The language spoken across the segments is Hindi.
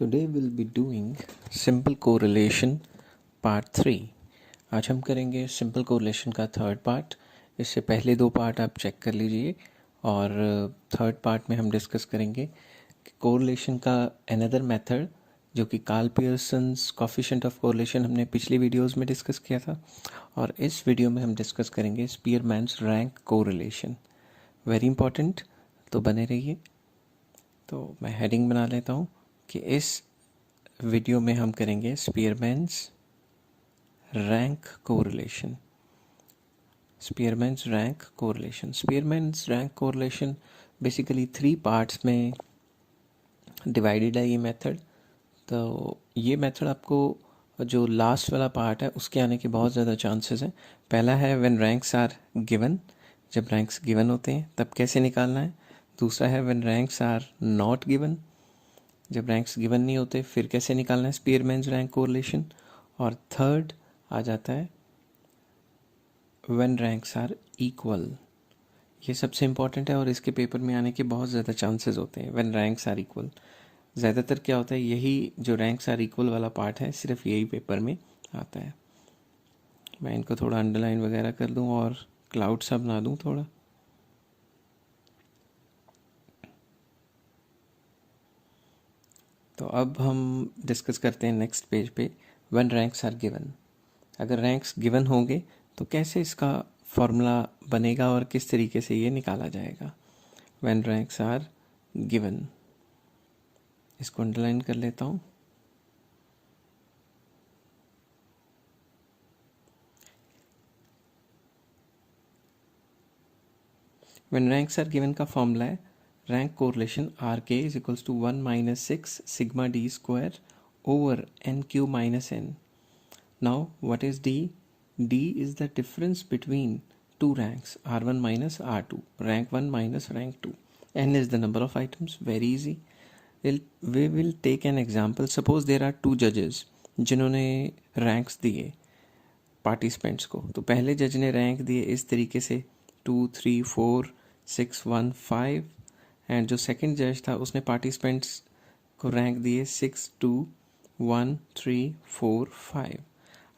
Today we'll be doing simple correlation part 3। आज हम करेंगे सिंपल कोरिलेशन का थर्ड पार्ट। इससे पहले दो पार्ट आप चेक कर लीजिए और थर्ड पार्ट में हम डिस्कस करेंगे कि कोरिलेशन का अनदर मेथड जो कि Karl Pearson's coefficient of correlation हमने पिछली वीडियोस में डिस्कस किया था, और इस वीडियो में हम डिस्कस करेंगे स्पीयरमैन्स रैंक कोरिलेशन। वेरी इंपॉर्टेंट, तो बने रहिए। तो मैं हेडिंग बना लेता हूँ कि इस वीडियो में हम करेंगे स्पीयरमैन्स rank correlation. स्पीयरमैन्स rank correlation स्पीयरमैन्स rank correlation basically 3 parts में डिवाइडेड है ये मेथड। तो ये मेथड आपको जो लास्ट वाला पार्ट है उसके आने के बहुत ज़्यादा चांसेस हैं। पहला है व्हेन रैंक्स आर गिवन, जब रैंक्स गिवन होते हैं तब कैसे निकालना है। दूसरा है when ranks are not given, जब रैंक्स गिवन नहीं होते फिर कैसे निकालना है स्पीयरमैन्स रैंक कोरिलेशन। और थर्ड आ जाता है व्हेन रैंक्स आर इक्वल। ये सबसे इम्पॉर्टेंट है और इसके पेपर में आने के बहुत ज़्यादा चांसेस होते हैं। व्हेन रैंक्स आर इक्वल ज़्यादातर क्या होता है, यही जो रैंक्स आर इक्वल वाला पार्ट है सिर्फ यही पेपर में आता है। मैं इनको थोड़ा अंडरलाइन वगैरह कर दूं और क्लाउड सा बना दूं थोड़ा। तो अब हम डिस्कस करते हैं नेक्स्ट पेज पे व्हेन रैंक्स आर गिवन। अगर रैंक्स गिवन होंगे तो कैसे इसका फॉर्मूला बनेगा और किस तरीके से ये निकाला जाएगा। व्हेन रैंक्स आर गिवन, इसको अंडरलाइन कर लेता हूँ। व्हेन रैंक्स आर गिवन का फॉर्मूला है rank correlation R K is equals to 1 minus 6 sigma D square over N cube minus N. Now, what is D? D is the difference between two ranks, R1 minus R2, rank 1 minus rank 2. N is the number of items, very easy. We will take an example. Suppose there are two judges जिन्होंने ranks दिए participants को। तो पहले जज ने रैंक दिए इस तरीके से 2, 3, 4, 6, 1, 5, एंड जो सेकंड जज था उसने participants को रैंक दिए 6, 2, 1, 3, 4, 5।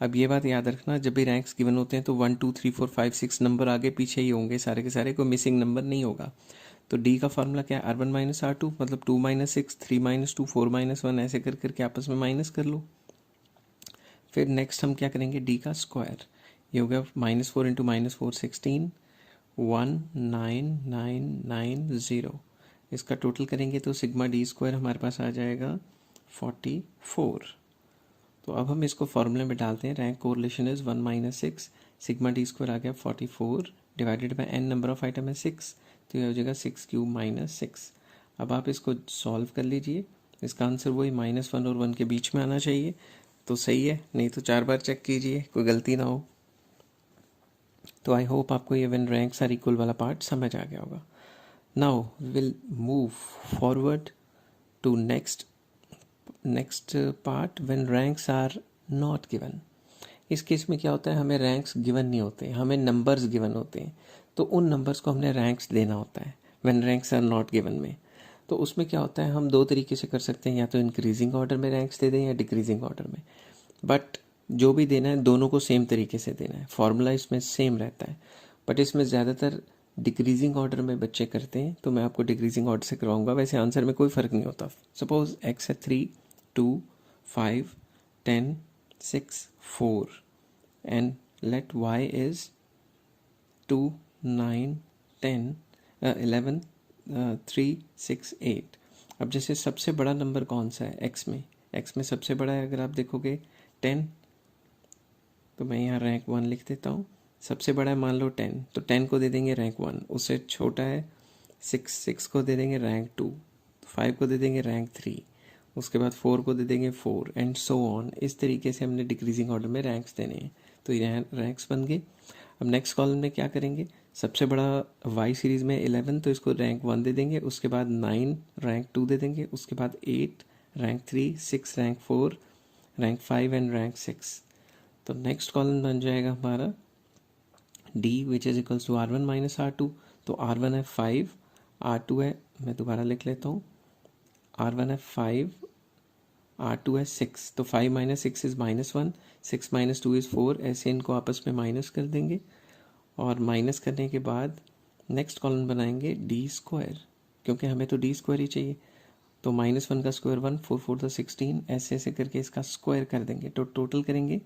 अब ये बात याद रखना, जब भी रैंक्स गिवन होते हैं तो 1, 2, 3, 4, 5, 6 नंबर आगे पीछे ही होंगे सारे के सारे, कोई मिसिंग नंबर नहीं होगा। तो डी का फार्मूला क्या है, R1 माइनस R2, मतलब 2 माइनस 6, 3 माइनस 2, 4 माइनस 1, ऐसे कर करके आपस में माइनस कर लो। फिर नेक्स्ट हम क्या करेंगे, डी का स्क्वायर, ये हो गया -4 इंटू -4 16, 19990। इसका टोटल करेंगे तो सिग्मा डी स्क्वायर हमारे पास आ जाएगा 44। तो अब हम इसको फॉर्मूले में डालते हैं। Rank correlation is 1 minus 6 sigma D square आ गया 44 divided by N number of item है 6, तो ये हो जाएगा 6 क्यूब माइनस 6। अब आप इसको सॉल्व कर लीजिए, इसका आंसर वही -1 और 1 के बीच में आना चाहिए, तो सही है। नहीं तो 4 बार चेक कीजिए, कोई गलती ना हो। तो आई होप आपको ये व्हेन रैंक्स आर इक्वल वाला पार्ट समझ आ गया होगा। Now will move forward to next part when ranks are not given. इस केस में क्या होता है, हमें रैंक्स गिवन नहीं होते, हमें नंबर्स गिवन होते हैं। तो उन नंबर्स को हमने रैंक्स देना होता है when ranks are not given में। तो उसमें क्या होता है, हम दो तरीके से कर सकते हैं, या तो इंक्रीजिंग ऑर्डर में रैंक्स दे दें या डिक्रीजिंग ऑर्डर में। बट जो भी देना है दोनों को सेम तरीके से देना है, फॉर्मूला इसमें सेम रहता है। बट इसमें ज़्यादातर डिक्रीजिंग ऑर्डर में बच्चे करते हैं, तो मैं आपको डिक्रीजिंग ऑर्डर से करवाऊंगा। वैसे आंसर में कोई फ़र्क नहीं होता। सपोज एक्स है 3, 2, 5, 10, 6, 4 and let y is 2, 9, 10, 11, 3, 6, 8। अब जैसे सबसे बड़ा नंबर कौन सा है x में सबसे बड़ा है, अगर आप देखोगे 10, तो मैं यहाँ रैंक 1 लिख देता हूँ। सबसे बड़ा है मान लो 10, तो 10 को दे देंगे रैंक 1। उससे छोटा है 6 को दे देंगे रैंक 2, 5 को दे देंगे रैंक 3, उसके बाद 4 को दे देंगे 4 एंड सो ऑन। इस तरीके से हमने डिक्रीजिंग ऑर्डर में रैंक्स देने हैं। तो ये रैंक्स बन गए। अब नेक्स्ट कॉलम में क्या करेंगे, सबसे बड़ा वाई सीरीज़ में 11, तो इसको रैंक 1 दे देंगे। उसके बाद 9 रैंक 2 दे देंगे। उसके बाद 8 rank 3, 6 rank 4, rank 5 and rank 6। तो नेक्स्ट कॉलम बन जाएगा हमारा D which is equals to R1 minus R2। तो R1 है 5, R2 है, मैं दोबारा लिख लेता हूँ, R1 है 5, R2 है 6, तो 5 माइनस 6 इज़ -1, 6 माइनस 2 इज़ 4, ऐसे इनको आपस में माइनस कर देंगे और माइनस करने के बाद नेक्स्ट कॉलम बनाएंगे डी स्क्वायर, क्योंकि हमें तो डी स्क्वायर ही चाहिए। तो -1 का स्क्वायर 1, 4 4 तो 16, ऐसे ऐसे करके इसका स्क्वायर कर देंगे, तो टोटल करेंगे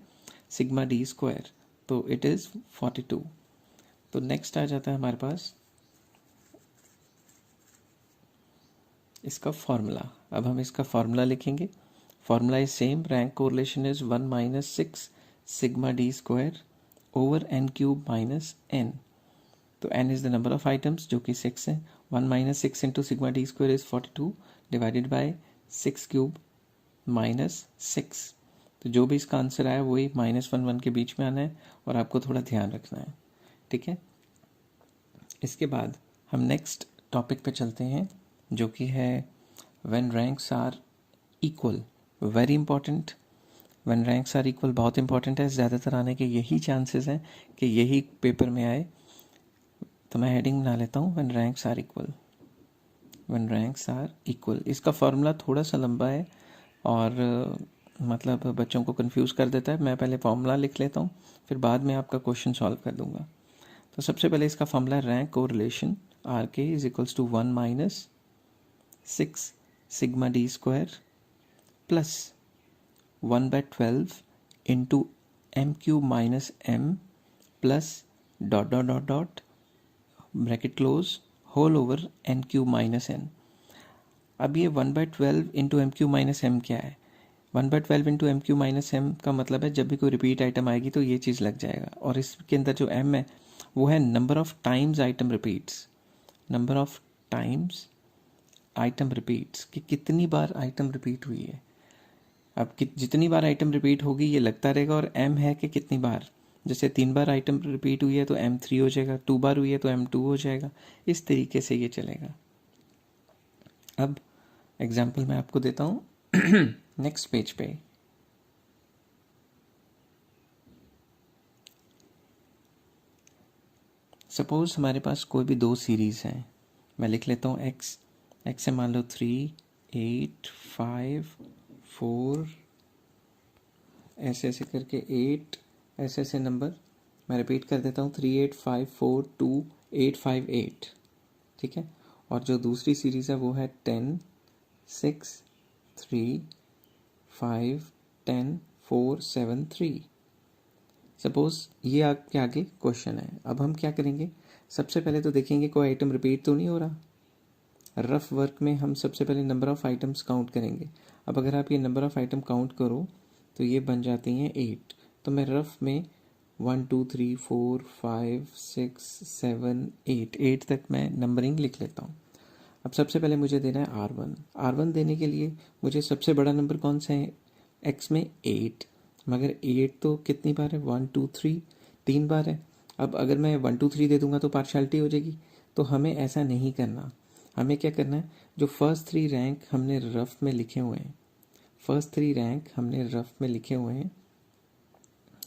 सिग्मा डी स्क्वायर, तो इट इज़ 42। तो नेक्स्ट आ जाता है हमारे पास इसका फॉर्मूला। अब हम इसका फॉर्मूला लिखेंगे। Formula is same, rank correlation is 1 minus 6 sigma D square over n cube minus n। तो n is the number of items जो कि 6 है। 1 minus 6 into sigma D square is 42 divided by 6 cube minus 6। तो जो भी इसका आंसर आया वही -1 के बीच में आना है और आपको थोड़ा ध्यान रखना है, ठीक है। इसके बाद हम नेक्स्ट टॉपिक पे चलते हैं जो कि है when ranks are equal. Very important, when ranks are equal बहुत इंपॉर्टेंट है, ज़्यादातर आने के यही चांसेस हैं कि यही पेपर में आए। तो मैं हेडिंग बना लेता हूँ when ranks are equal. When ranks are equal, इसका फॉर्मूला थोड़ा सा लंबा है और मतलब बच्चों को कंफ्यूज कर देता है। मैं पहले फॉर्मूला लिख लेता हूँ, फिर बाद में आपका क्वेश्चन सॉल्व कर दूंगा। तो सबसे पहले इसका formula rank correlation R K is equals to 1 minus 6 sigma D square plus 1/12 into M cube minus M plus dot dot dot dot bracket close whole over N cube minus N. अब ये 1/12 into M cube minus M क्या है? 1/12 into M cube minus M का मतलब है जब भी कोई रिपीट आइटम आएगी तो ये चीज़ लग जाएगा, और इसके अंदर जो एम है वो है number of times item repeats, number of times item repeats, कि कितनी बार आइटम रिपीट हुई है। अब जितनी बार आइटम रिपीट होगी ये लगता रहेगा, और एम है कि कितनी बार, जैसे 3 बार आइटम रिपीट हुई है तो M3 हो जाएगा, 2 बार हुई है तो M2 हो जाएगा, इस तरीके से ये चलेगा। अब एग्जाम्पल मैं आपको देता हूँ नेक्स्ट पेज पे। सपोज हमारे पास कोई भी 2 सीरीज़ हैं, मैं लिख लेता हूँ एक्स से मान लो 3, 8, 5, 4, ऐसे ऐसे करके 8, ऐसे ऐसे नंबर मैं रिपीट कर देता हूँ 3, 8, 5, 4, 2, 8, 5, 8, ठीक है। और जो दूसरी सीरीज़ है वो है 10, 6, 3, 5, 10, 4, 7, 3। सपोज ये आपके आगे क्वेश्चन है। अब हम क्या करेंगे, सबसे पहले तो देखेंगे कोई आइटम रिपीट तो नहीं हो रहा। रफ वर्क में हम सबसे पहले नंबर ऑफ़ आइटम्स काउंट करेंगे। अब अगर आप ये नंबर ऑफ़ आइटम काउंट करो तो ये बन जाती हैं 8। तो मैं रफ में 1 2 3 4 5 6 7 8 तक मैं नंबरिंग लिख लेता हूँ। अब सबसे पहले मुझे देना है R1 देने के लिए मुझे सबसे बड़ा नंबर कौन सा है एक्स में 8, मगर 8 तो कितनी बार है 1 2 3 3 बार है। अब अगर मैं 1 2 3 दे दूंगा तो पार्शियलिटी हो जाएगी, तो हमें ऐसा नहीं करना। हमें क्या करना है, जो फर्स्ट 3 रैंक हमने रफ में लिखे हुए हैं, फर्स्ट 3 रैंक हमने रफ में लिखे हुए हैं,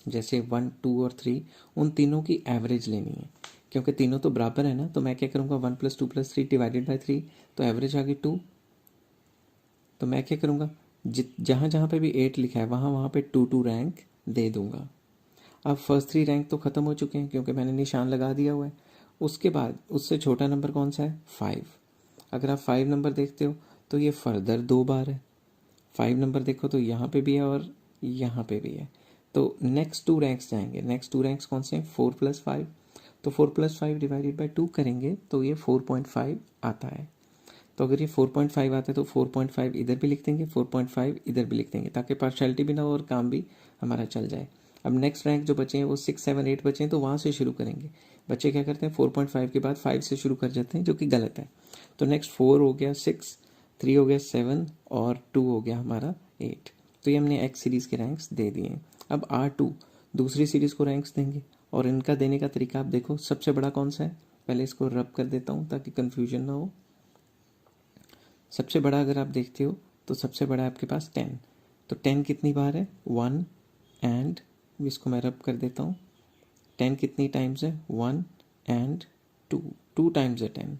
जैसे 1 2 और 3, उन तीनों की एवरेज लेनी है, क्योंकि तीनों तो बराबर है ना। तो मैं क्या करूँगा 1 + 2 + 3 डिवाइडेड बाई 3, तो एवरेज आ गई 2। तो मैं क्या करूँगा, जहाँ जहाँ पे भी 8 लिखा है वहाँ वहाँ पे 2 2 रैंक दे दूँगा। अब फर्स्ट 3 रैंक तो ख़त्म हो चुके हैं क्योंकि मैंने निशान लगा दिया हुआ है। उसके बाद उससे छोटा नंबर कौन सा है 5। अगर आप 5 नंबर देखते हो तो ये फर्दर 2 बार है। 5 नंबर देखो तो यहाँ पे भी है और यहाँ पे भी है। तो नेक्स्ट 2 रैंक्स जाएंगे। नेक्स्ट 2 रैंक्स कौन से हैं 4 + 5। तो 4 + 5 डिवाइडेड बाई 2 करेंगे तो ये 4.5 आता है। तो अगर ये 4.5 आता है तो 4.5 इधर भी लिख देंगे, 4.5 इधर भी लिख देंगे, ताकि पार्शियलिटी भी ना हो और काम भी हमारा चल जाए। अब नेक्स्ट रैंक जो बचे हैं वो 6 7 8 बचे हैं, तो वहाँ से शुरू करेंगे। बच्चे क्या करते हैं 4.5 के बाद 5 से शुरू कर जाते हैं, जो कि गलत है। तो नेक्स्ट 4 हो गया 6, 3 हो गया 7 और 2 हो गया हमारा 8। तो ये हमने एक्स सीरीज़ के रैंक्स दे दिए। अब R2 दूसरी सीरीज़ को रैंक्स देंगे, और इनका देने का तरीका आप देखो। सबसे बड़ा कौन सा है, पहले इसको रब कर देता हूँ ताकि कन्फ्यूजन ना हो। सबसे बड़ा अगर आप देखते हो तो सबसे बड़ा है आपके पास 10। तो 10 कितनी बार है 1 एंड, इसको मैं रब कर देता हूँ। 10 कितनी टाइम्स है 1 एंड 2, 2 टाइम्स है 10।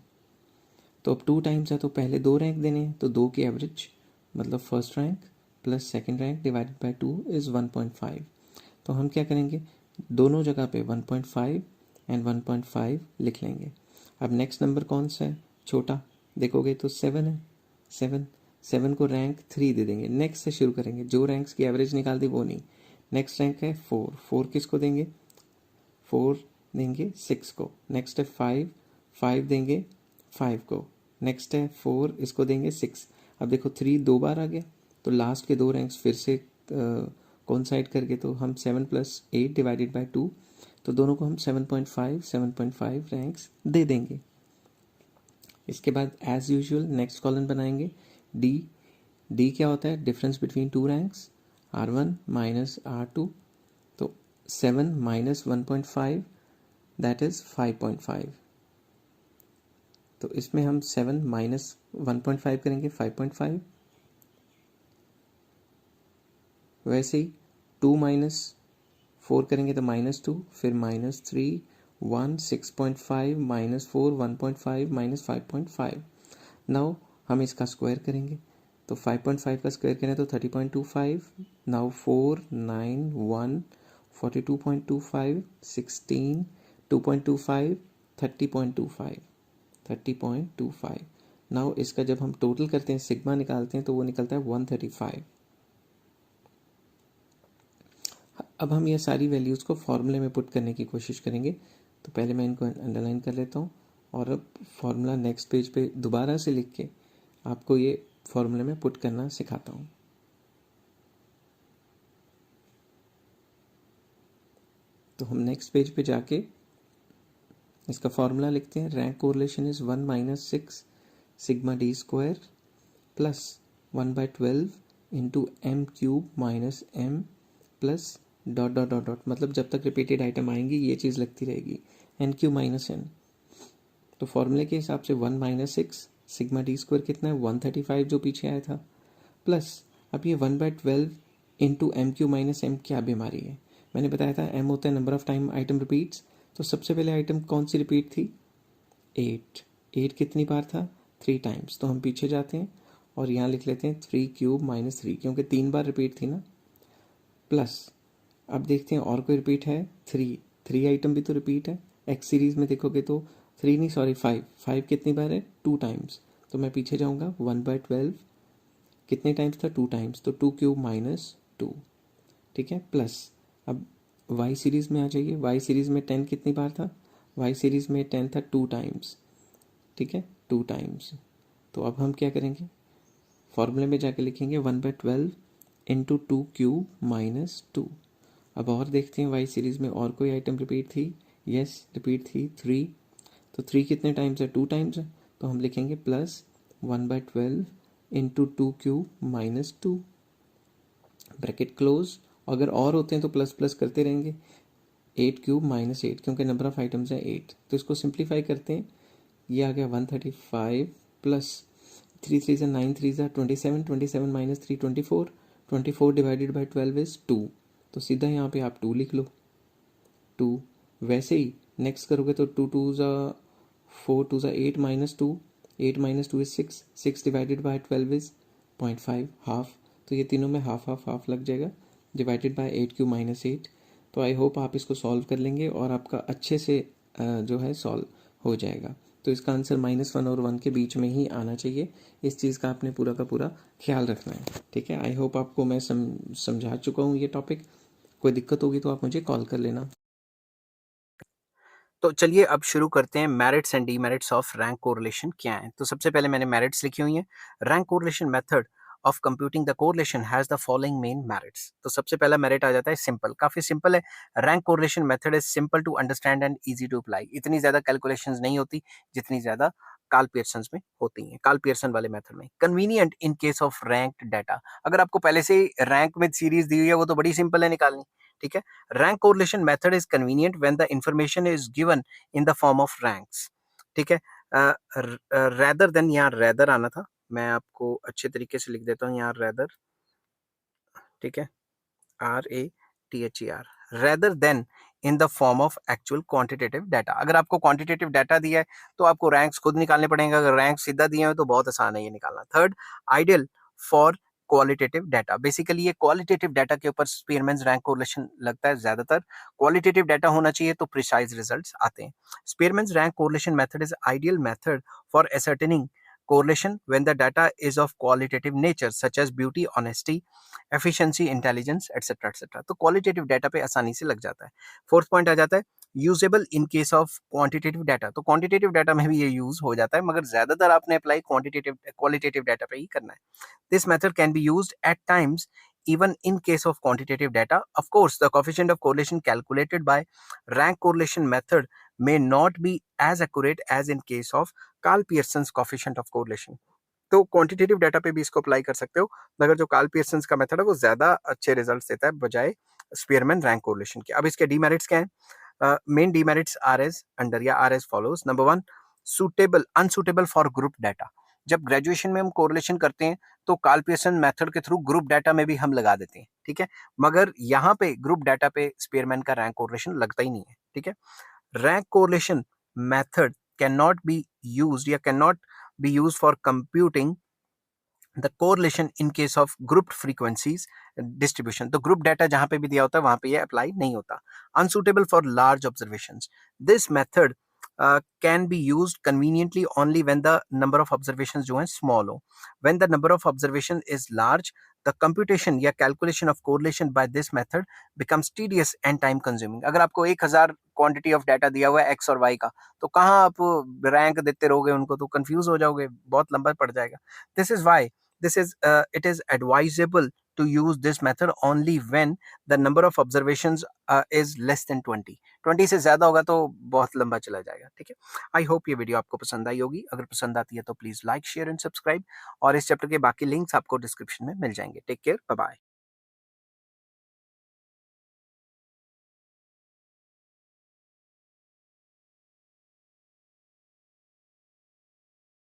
तो अब 2 टाइम्स है तो पहले 2 रैंक देने हैं, तो 2 की एवरेज मतलब first rank plus second rank divided by 2 is 1.5। तो हम क्या करेंगे, दोनों जगह पे 1.5 एंड 1.5 लिख लेंगे। अब नेक्स्ट नंबर कौन सा है छोटा, देखोगे तो 7 है। 7 को रैंक 3 दे देंगे। नेक्स्ट से शुरू करेंगे, जो रैंक्स की एवरेज निकाल दी वो नहीं। नेक्स्ट रैंक है 4 किसको देंगे, 4 देंगे 6 को। नेक्स्ट है 5 देंगे 5 को। नेक्स्ट है 4, इसको देंगे 6। अब देखो 3 2 बार आ गया, तो लास्ट के 2 रैंक्स फिर से कोइंसाइड करके तो हम 7 + 8 डिवाइडेड बाई 2, तो दोनों को हम 7.5 रैंक्स दे देंगे। इसके बाद एज यूजुअल नेक्स्ट कॉलम बनाएंगे। डी क्या होता है, difference between 2 ranks, R1 minus R2। तो 7 माइनस 1.5 दैट इज 5.5। तो इसमें हम 7 माइनस 1.5 करेंगे 5.5। वैसे ही 2 माइनस 4 करेंगे तो -2, फिर -3 1 6.5 -4 1.5 -5.5। नाउ हम इसका स्क्वायर करेंगे, तो 5.5 का स्क्वायर करें तो 30.25। नाउ 4 9 1 42.25 16 2.25 30.25। नाउ इसका जब हम टोटल करते हैं, सिग्मा निकालते हैं, तो वो निकलता है 135। अब हम ये सारी वैल्यूज़ को फॉर्मूले में पुट करने की कोशिश करेंगे। तो पहले मैं इनको अंडरलाइन कर लेता हूँ और अब फॉर्मूला नेक्स्ट पेज पे दोबारा से लिख के आपको ये फॉर्मूले में पुट करना सिखाता हूँ। तो हम नेक्स्ट पेज पे जाके इसका फॉर्मूला लिखते हैं। Rank correlation is 1 - 6 sigma D square plus 1/12 into m³ minus m plus dot dot dot dot, मतलब जब तक रिपीटेड आइटम आएंगी ये चीज़ लगती रहेगी, n³ माइनस n। तो फॉर्मूले के हिसाब से 1 - 6 सिग्मा डी स्क्वायर कितना है 135 जो पीछे आया था, प्लस अब ये 1/12 इंटू m³ माइनस m क्या बीमारी है, मैंने बताया था m होता है number of time item repeats. तो सबसे पहले आइटम कौन सी रिपीट थी, 8 कितनी बार था 3 टाइम्स। तो हम पीछे जाते हैं और यहाँ लिख लेते हैं 3³ माइनस 3, क्योंकि 3 बार रिपीट थी ना। प्लस अब देखते हैं और कोई रिपीट है, 3 आइटम भी तो रिपीट है। एक्स सीरीज में देखोगे तो 3 नहीं सॉरी 5 कितनी बार है 2 टाइम्स। तो मैं पीछे जाऊँगा 1/12 कितने टाइम्स था 2 टाइम्स, तो 2³ माइनस 2, ठीक है। प्लस अब वाई सीरीज में आ जाइए, वाई सीरीज में 10 कितनी बार था, वाई सीरीज में 10 था 2 टाइम्स, ठीक है 2 टाइम्स। तो अब हम क्या करेंगे, फॉर्मूले में जाके लिखेंगे 1/12 इंटू 2³ माइनस 2। अब और देखते हैं वाई सीरीज में और कोई आइटम रिपीट थी, यस रिपीट थी 3। तो 3 कितने टाइम्स है 2 टाइम्स है, तो हम लिखेंगे plus 1/12 into 2³ minus 2 bracket close. अगर और होते हैं तो प्लस प्लस करते रहेंगे, 8³ माइनस 8 क्योंकि नंबर ऑफ आइटम्स है 8। तो इसको सिंप्लीफाई करते हैं, ये आ गया 135 plus 3 3 9 3 27 27 minus 3 24 divided by 12 is 2। तो सीधा यहाँ पे आप 2 लिख लो 2। वैसे ही नेक्स्ट करोगे तो 2 2 4 2 8 minus 2, 8 minus 2 is 6 divided by 12 is 0.5 half. तो ये तीनों में हाफ हाफ हाफ लग जाएगा, डिवाइडेड बाई 8³ माइनस 8। तो आई होप आप इसको सॉल्व कर लेंगे और आपका अच्छे से जो है सॉल्व हो जाएगा। तो इसका आंसर -1 और 1 के बीच में ही आना चाहिए। इस चीज़ का आपने पूरा का पूरा ख्याल रखना है, ठीक है। आई होप आपको मैं समझा चुका हूँ ये टॉपिक। कोई दिक्कत होगी तो आप मुझे कॉल कर लेना। तो चलिए अब शुरू करते हैं, merits and demerits of rank correlation क्या है। तो सबसे पहले मैंने मेरिट्स लिखी हुई हैं। Rank correlation method of computing the correlation has the following main merits. तो सबसे पहला मेरिट आ जाता है सिंपल, काफी सिंपल है। Rank correlation method is simple to understand and easy to apply. इतनी ज्यादा कैलकुलेशंस नहीं होती जितनी ज्यादा कार्ल पियर्सन में होती हैं, कार्ल पियर्सन वाले मेथड में। Convenient in case of rank data, अगर आपको पहले से रैंक में सीरीज दी हुई है वो तो बड़ी सिंपल है निकालनी, ठीक है। Rank correlation method is convenient when the information is given in the form of ranks, ठीक है। रैदर देन, यहाँ रैदर आना था, मैं आपको अच्छे तरीके से लिख देता हूँ यहाँ रैदर, ठीक है, RATHER, rather then in the form of actual quantitative data. अगर आपको क्वांटिटेटिव डाटा दिया है तो आपको रैंक्स खुद निकालने पड़ेंगे, अगर रैंक सीधा दिए हैं तो बहुत आसान है ये निकालना। Third, ideal for qualitative data. Basically ये क्वालिटेटिव डाटा के ऊपर स्पीयरमैन रैंक कोरिलेशन लगता है ज़्यादातर। क्वालिटेटिव डाटा होना चाहिए तो प्रिसाइज रिजल्ट्स आते हैं। Spearman rank correlation method is ideal method for ascertaining correlation when the data is of qualitative nature such as beauty, honesty, efficiency, intelligence, etc etc। तो क्वालिटेटिव डाटा पे आसानी से लग जाता है। फोर्थ पॉइंट आ जाता है usable in case of quantitative data. तो क्वांटिटेटिव डाटा में भी ये यूज हो जाता है, मगर ज्यादातर आपने अप्लाई क्वालिटेटिव डाटा पे ही करना है। This method can be used eight times even in case of quantitative data. Of course, the coefficient of correlation calculated by rank correlation method may not be as accurate as in case of Karl Pearson's coefficient of correlation. तो क्वांटिटेटिव डाटा पे भी इसको अप्लाई कर सकते हो, मगर जो कार्ल पियर्सन का मेथड है वो ज्यादा अच्छे रिजल्ट्स देता है बजाय स्पीयरमैन रैंक कोरिलेशन के। अब इसके डीमेरिट्स क्या हैं? Main demerits are as under या are as follows. Number 1, unsuitable for group data. जब ग्रेजुएशन में हम कोरिलेशन करते हैं तो कार्ल पियर्सन मेथड के थ्रू ग्रुप डाटा में भी हम लगा देते हैं, ठीक है, मगर यहाँ पे ग्रुप डाटा पे स्पीयरमैन का रैंक कोरिलेशन लगता ही नहीं है, ठीक है। Rank correlation method can not be used या can not be used for computing the correlation in case of grouped frequencies distribution। तो ग्रुप डाटा जहां पे भी दिया होता है वहां पे ये अप्लाई नहीं होता। Unsuitable for large observations. This method can be used conveniently only when the number of observations जो है small हो। When the number of observation is large, the computation या calculation of correlation by this method becomes tedious and time consuming। अगर आपको 1000 क्वांटिटी ऑफ डाटा दिया हुआ है एक्स और वाई का, तो कहाँ आप रैंक देते रहोगे उनको, तो कंफ्यूज हो जाओगे, बहुत लंबा पड़ जाएगा। This is why it is advisable to use this method only when the number of observations is less than 20 से ज्यादा होगा तो बहुत लंबा चला जाएगा, ठीक है। आई होप ये वीडियो आपको पसंद आई होगी। अगर पसंद आती है तो please like, share and subscribe, और इस चैप्टर के बाकी लिंक्स आपको डिस्क्रिप्शन में मिल जाएंगे। Take care, bye bye.